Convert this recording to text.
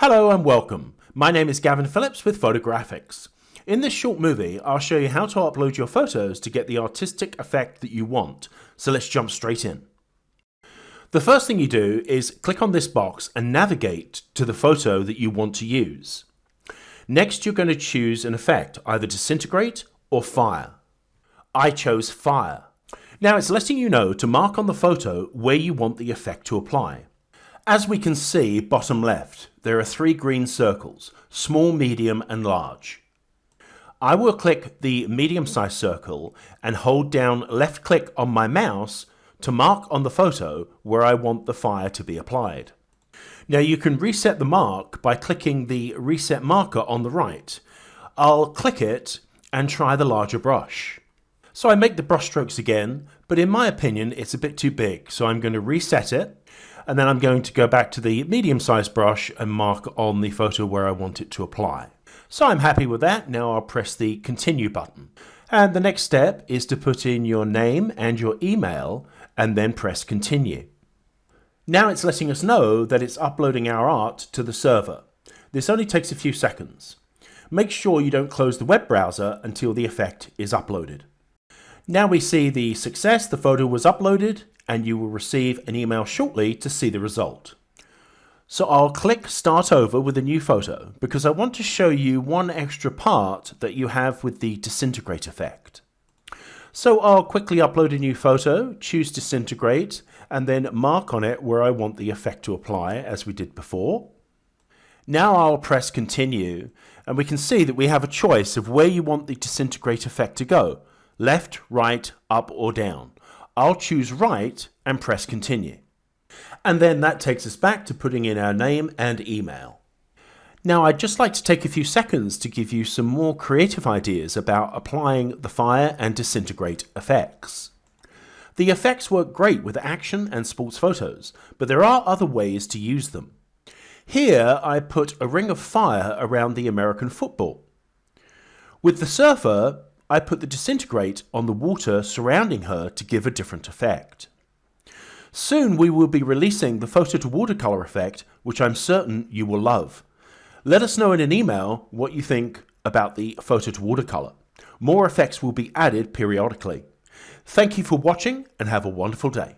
Hello and welcome. My name is Gavin Phillips with Photogrfx. In this short movie, I'll show you how to upload your photos to get the artistic effect that you want. So let's jump straight in. The first thing you do is click on this box and navigate to the photo that you want to use. Next, you're going to choose an effect, either disintegrate or fire. I chose fire. Now it's letting you know to mark on the photo where you want the effect to apply. As we can see, bottom left, there are 3 green circles, small, medium and large. I will click the medium-sized circle and hold down left click on my mouse to mark on the photo where I want the fire to be applied. Now you can reset the mark by clicking the reset marker on the right. I'll click it and try the larger brush. So I make the brush strokes again, but in my opinion it's a bit too big, so I'm going to reset it, and then I'm going to go back to the medium-sized brush and mark on the photo where I want it to apply. So I'm happy with that. Now I'll press the continue button. And the next step is to put in your name and your email and then press continue. Now it's letting us know that it's uploading our art to the server. This only takes a few seconds. Make sure you don't close the web browser until the effect is uploaded. Now we see the success, the photo was uploaded, and you will receive an email shortly to see the result. So I'll click start over with a new photo because I want to show you one extra part that you have with the disintegrate effect. So I'll quickly upload a new photo, choose disintegrate, and then mark on it where I want the effect to apply as we did before. Now I'll press continue, and we can see that we have a choice of where you want the disintegrate effect to go. Left, right, up or down. I'll choose right and press continue. And then that takes us back to putting in our name and email. Now I'd just like to take a few seconds to give you some more creative ideas about applying the fire and disintegrate effects. The effects work great with action and sports photos, but there are other ways to use them. Here I put a ring of fire around the American football. With the surfer, I put the disintegrate on the water surrounding her to give a different effect. Soon we will be releasing the photo to watercolor effect, which I'm certain you will love. Let us know in an email what you think about the photo to watercolor. More effects will be added periodically. Thank you for watching and have a wonderful day.